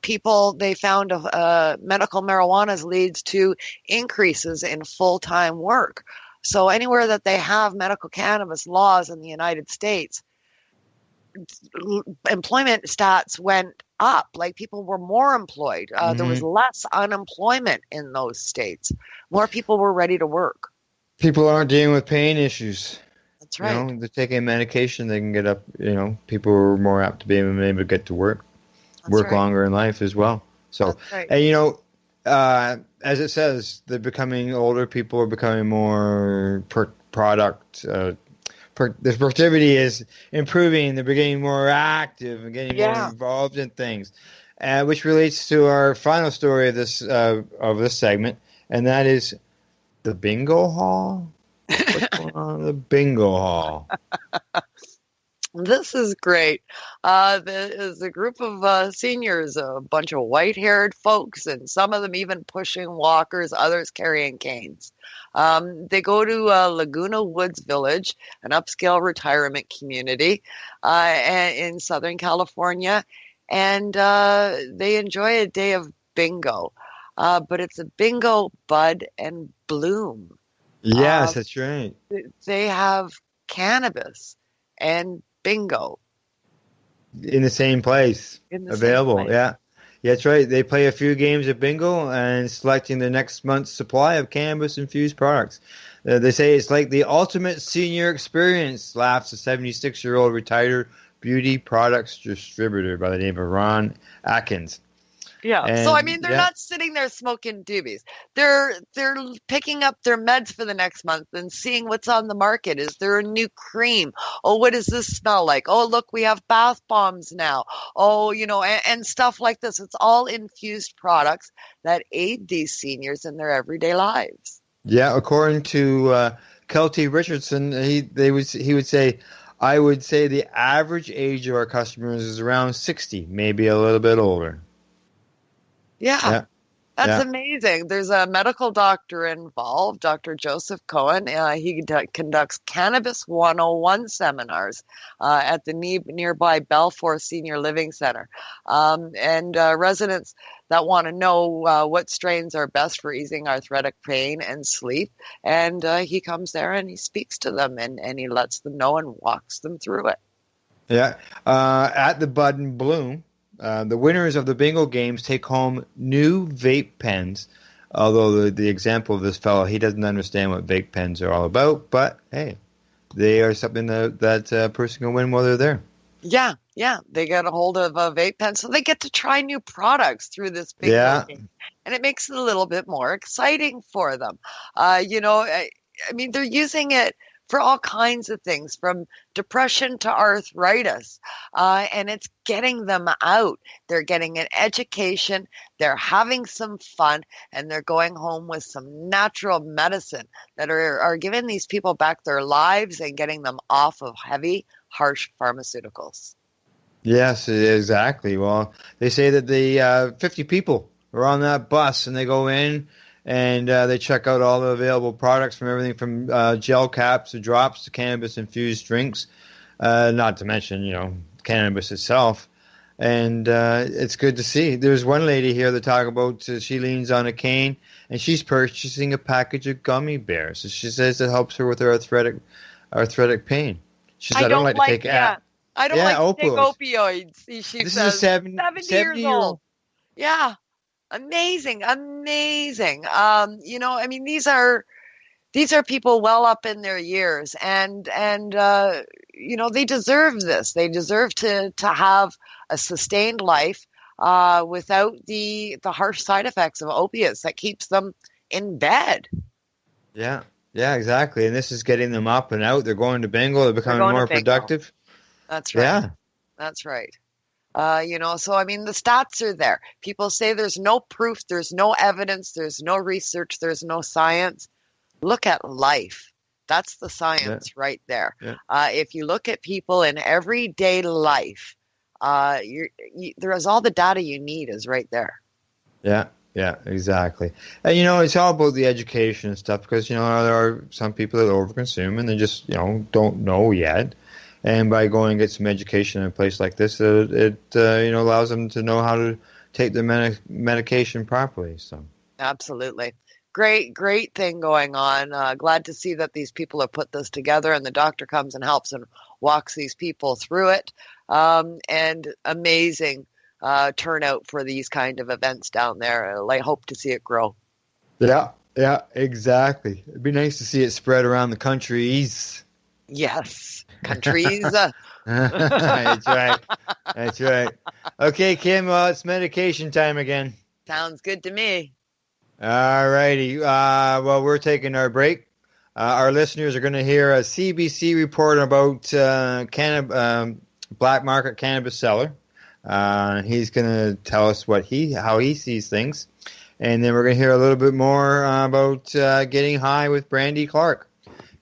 People, they found medical marijuana leads to increases in full-time work. So anywhere that they have medical cannabis laws in the United States, employment stats went up. Like people were more employed. There was less unemployment in those states. More people were ready to work. People aren't dealing with pain issues. That's right. They're taking medication. They can get up. People are more apt to be able to get to work. That's work right. longer in life as well. So, right. And as it says, they're becoming older. People are becoming more product. Their productivity is improving. They're getting more active and getting more involved in things, which relates to our final story of this segment, and that is the bingo hall. What's going on in the bingo hall? This is great. There's a group of seniors, a bunch of white-haired folks, and some of them even pushing walkers, others carrying canes. They go to Laguna Woods Village, an upscale retirement community in Southern California, and they enjoy a day of bingo. But it's a bingo bud and bloom. Yes, that's right. They have cannabis and bingo in the same place, available. Same place. Yeah, that's right. They play a few games of bingo and selecting the next month's supply of cannabis infused products. They say it's like the ultimate senior experience, laughs a 76-year-old retired beauty products distributor by the name of Ron Atkins. Yeah. And, so they're not sitting there smoking doobies. They're picking up their meds for the next month and seeing what's on the market. Is there a new cream? Oh, what does this smell like? Oh, look, we have bath bombs now. Oh, and stuff like this. It's all infused products that aid these seniors in their everyday lives. Yeah, according to Kelty Richardson, he would say, I would say the average age of our customers is around 60, maybe a little bit older. Yeah. That's amazing. There's a medical doctor involved, Dr. Joseph Cohen. He conducts Cannabis 101 seminars at the nearby Balfour Senior Living Center. And residents that want to know what strains are best for easing arthritic pain and sleep. And he comes there and he speaks to them and he lets them know and walks them through it. Yeah. At the Bud and Bloom, the winners of the bingo games take home new vape pens. Although the example of this fellow, he doesn't understand what vape pens are all about. But, hey, they are something that person can win while they're there. Yeah. They get a hold of a vape pen, so they get to try new products through this bingo game. And it makes it a little bit more exciting for them. I mean, they're using it for all kinds of things, from depression to arthritis, and it's getting them out. They're getting an education, they're having some fun, and they're going home with some natural medicine that are giving these people back their lives and getting them off of heavy, harsh pharmaceuticals. Yes, exactly. Well, they say that the 50 people are on that bus, and they go in, and they check out all the available products, from everything from gel caps to drops to cannabis-infused drinks, not to mention, cannabis itself. And it's good to see. There's one lady here that talk about she leans on a cane, and she's purchasing a package of gummy bears. So she says it helps her with her arthritic pain. She says, I don't like to take I don't like to take opioids. She this says, is a 70 years old. Yeah. Amazing. I mean, these are people well up in their years, and they deserve this. They deserve to have a sustained life without the harsh side effects of opiates that keeps them in bed. Yeah, exactly. And this is getting them up and out. They're going to bingo. They're becoming more productive. That's right. Yeah. That's right. So I mean, the stats are there. People say there's no proof, there's no evidence, there's no research, there's no science. Look at life. That's the science right there. Yeah. If you look at people in everyday life, there's all the data you need is right there. Yeah, exactly. And, it's all about the education and stuff, because, there are some people that overconsume and they just, don't know yet. And by going and get some education in a place like this, it allows them to know how to take their medication properly. So absolutely, great thing going on. Glad to see that these people have put this together, and the doctor comes and helps and walks these people through it. And amazing turnout for these kind of events down there. I hope to see it grow. Yeah, exactly. It'd be nice to see it spread around the countries. Yes. Countries. That's right. Okay, Kim, it's medication time again. Sounds good to me. All righty. Well, we're taking our break. Our listeners are going to hear a CBC report about black market cannabis seller. He's going to tell us how he sees things. And then we're going to hear a little bit more about getting high with Brandy Clark.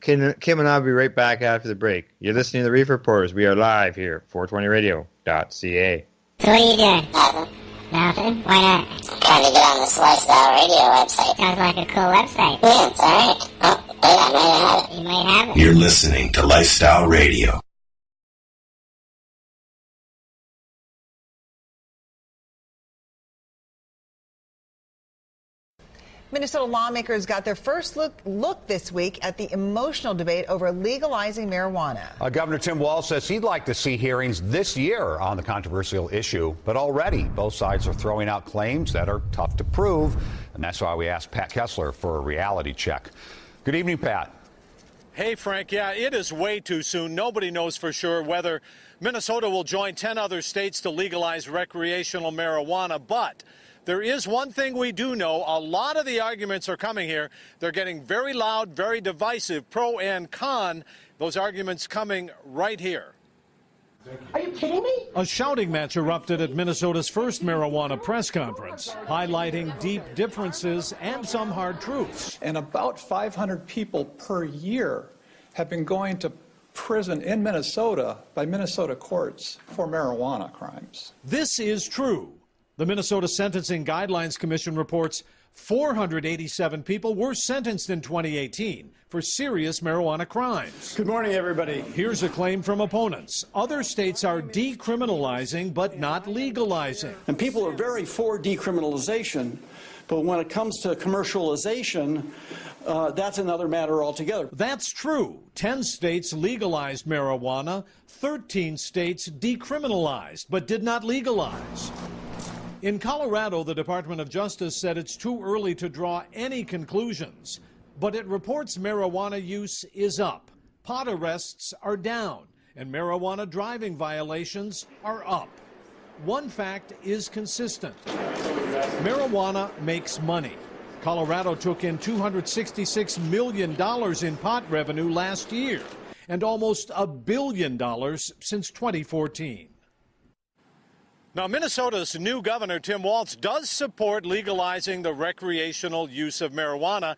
Kim and I will be right back after the break. You're listening to the Reefer Reporters. We are live here at 420radio.ca. So what are you doing? Nothing. Why not? Trying to get on this Lifestyle Radio website. Sounds like a cool website. Yeah, it's alright. Oh, wait, I might have it. You might have it. You're listening to Lifestyle Radio. Minnesota lawmakers got their first look this week at the emotional debate over legalizing marijuana. Governor Tim Walz says he'd like to see hearings this year on the controversial issue, but already both sides are throwing out claims that are tough to prove, and that's why we asked Pat Kessler for a reality check. Good evening, Pat. Hey, Frank. Yeah, it is way too soon. Nobody knows for sure whether Minnesota will join 10 other states to legalize recreational marijuana, but there is one thing we do know. A lot of the arguments are coming here. They're getting very loud, very divisive, pro and con. Those arguments coming right here. Are you kidding me? A shouting match erupted at Minnesota's first marijuana press conference, highlighting deep differences and some hard truths. And about 500 people per year have been going to prison in Minnesota by Minnesota courts for marijuana crimes. This is true. The Minnesota Sentencing Guidelines Commission reports 487 people were sentenced in 2018 for serious marijuana crimes. Good morning, everybody. Here's a claim from opponents. Other states are decriminalizing but not legalizing. And people are very for decriminalization, but when it comes to commercialization, that's another matter altogether. That's true. 10 states legalized marijuana, 13 states decriminalized but did not legalize. In Colorado, the Department of Justice said it's too early to draw any conclusions, but it reports marijuana use is up, pot arrests are down, and marijuana driving violations are up. One fact is consistent. Marijuana makes money. Colorado took in $266 million in pot revenue last year, and almost $1 billion since 2014. Now, Minnesota's new governor, Tim Walz, does support legalizing the recreational use of marijuana.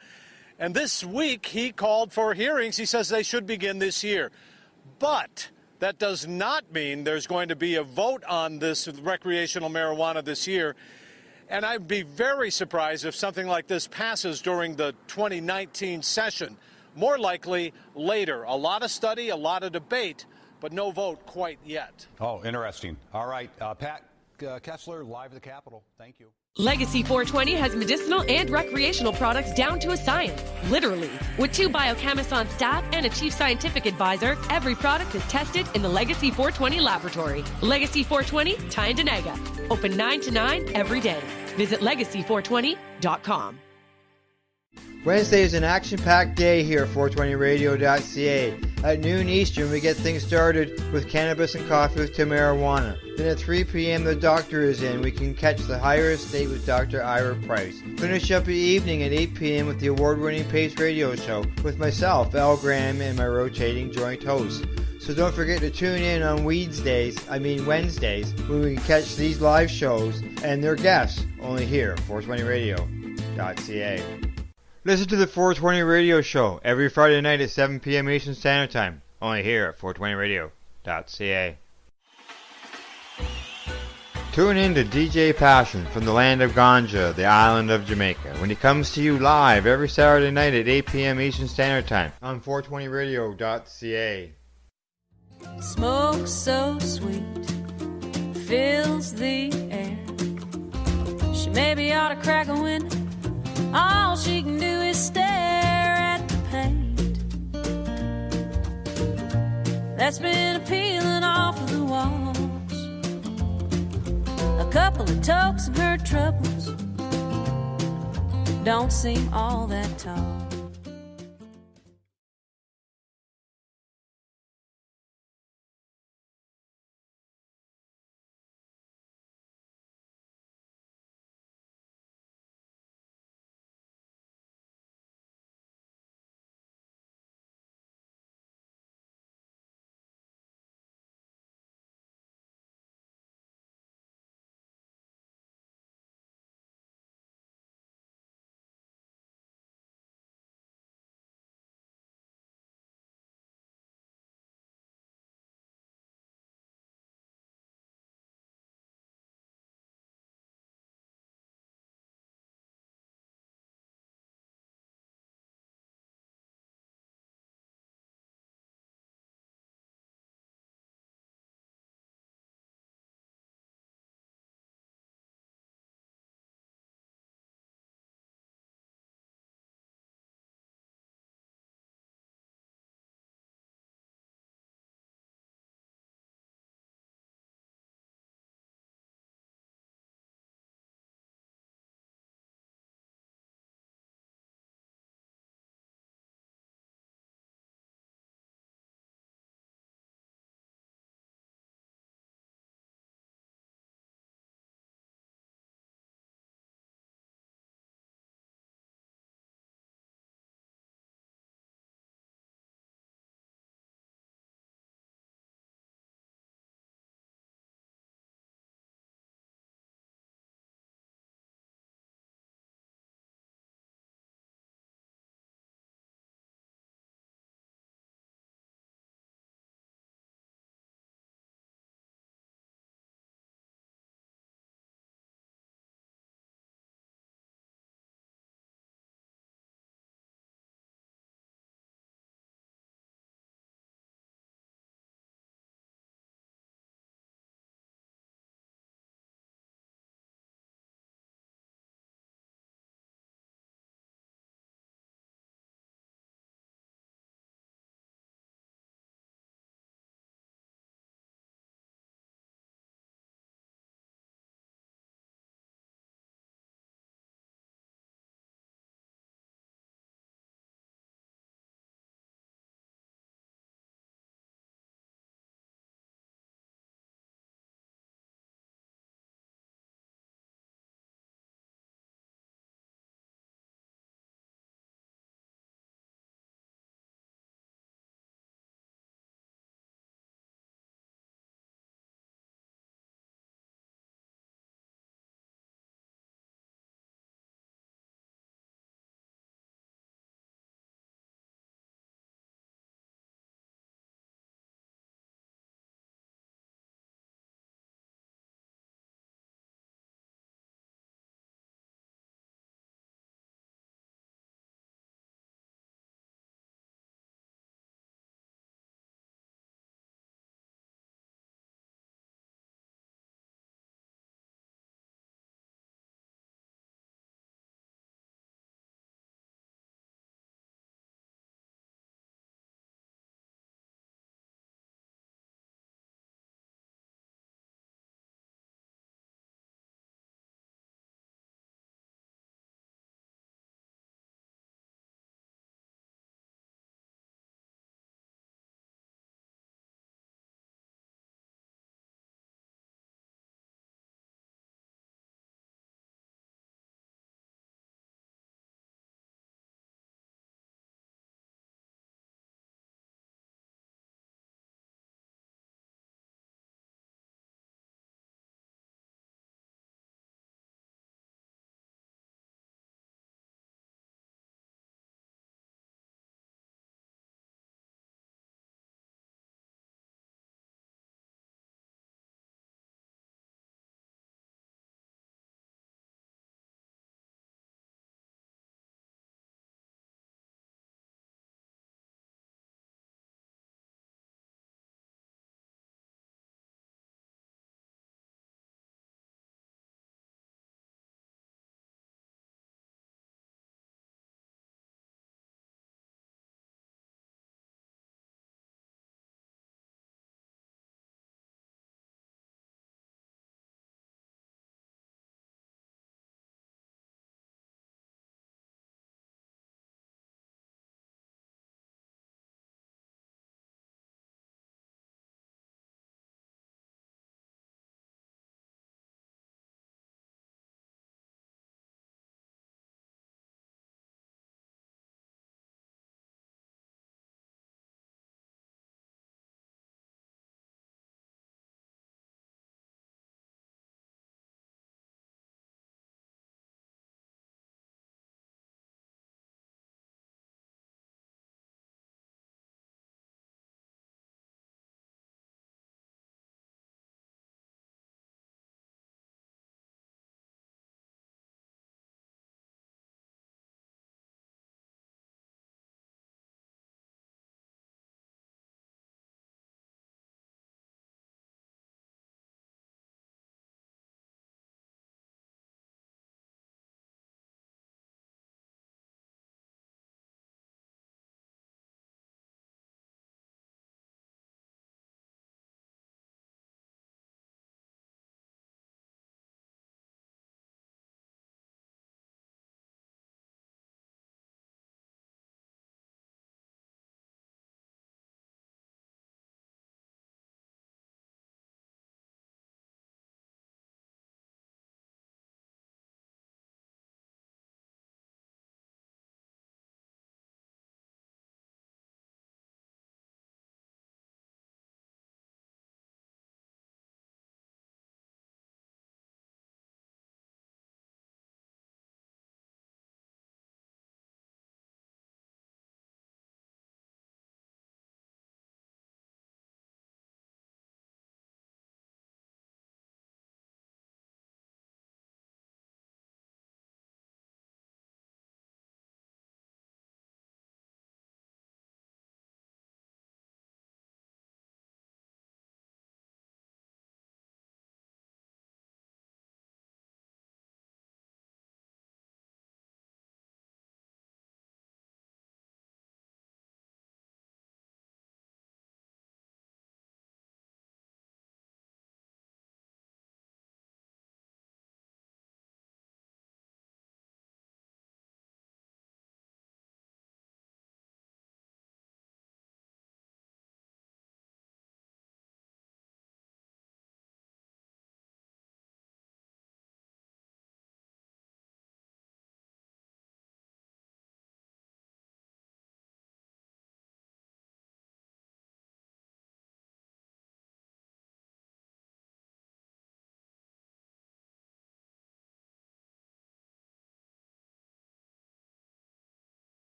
And this week, he called for hearings. He says they should begin this year. But that does not mean there's going to be a vote on this recreational marijuana this year. And I'd be very surprised if something like this passes during the 2019 session. More likely later. A lot of study, a lot of debate, but no vote quite yet. Oh, interesting. All right, Pat Kessler, live at the Capitol. Thank you. Legacy 420 has medicinal and recreational products down to a science, literally. With 2 biochemists on staff and a chief scientific advisor, every product is tested in the Legacy 420 laboratory. Legacy 420, Tyndonega. Open 9 to 9 every day. Visit legacy420.com. Wednesday is an action-packed day here at 420radio.ca. At noon Eastern, we get things started with Cannabis and Coffee with Marijuana. Then at 3 p.m., the doctor is in. We can catch the Higher Estate with Dr. Ira Price. Finish up the evening at 8 p.m. with the award-winning Pace Radio Show with myself, Al Graham, and my rotating joint hosts. So don't forget to tune in on Wednesdays, when we can catch these live shows and their guests only here at 420radio.ca. Listen to the 420 Radio Show every Friday night at 7 p.m. Eastern Standard Time, only here at 420radio.ca. Tune in to DJ Passion from the land of Ganja, the island of Jamaica, when he comes to you live every Saturday night at 8 p.m. Eastern Standard Time on 420radio.ca. Smoke so sweet fills the air. She maybe ought to crack a window. All she can do is stare at the paint that's been peeling off of the walls. A couple of tokes and her troubles don't seem all that tall.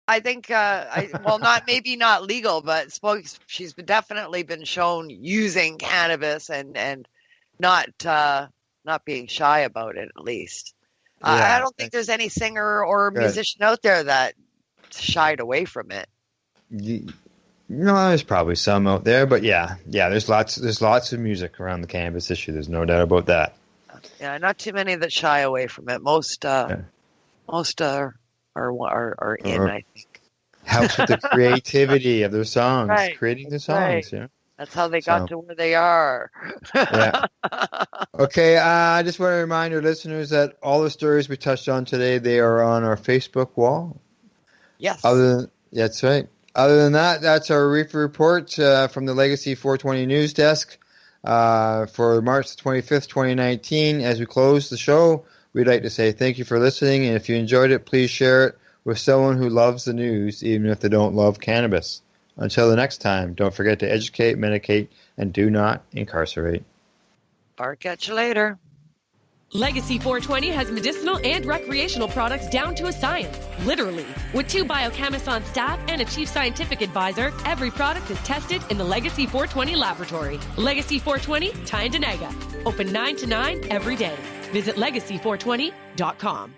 I think, maybe not legal, but she's definitely been shown using cannabis and not being shy about it, at least. I don't think there's any singer or musician out there that shied away from it. No, there's probably some out there, but yeah, there's lots of music around the cannabis issue. There's no doubt about that. Yeah, not too many that shy away from it. Most are in, I think. Helps with the creativity of their songs, creating the songs. Right. Yeah, that's how they got to where they are. Yeah. Okay, I just want to remind our listeners that all the stories we touched on today, they are on our Facebook wall. Yes. That's right. Other than that, that's our Reefer Report from the Legacy 420 News Desk for March 25th, 2019. As we close the show, we'd like to say thank you for listening, and if you enjoyed it, please share it with someone who loves the news, even if they don't love cannabis. Until the next time, don't forget to educate, medicate, and do not incarcerate. Bark at you later. Legacy 420 has medicinal and recreational products down to a science, literally. With 2 biochemists on staff and a chief scientific advisor, every product is tested in the Legacy 420 laboratory. Legacy 420, Tyendinaga. Open 9 to 9 every day. Visit legacy420.com.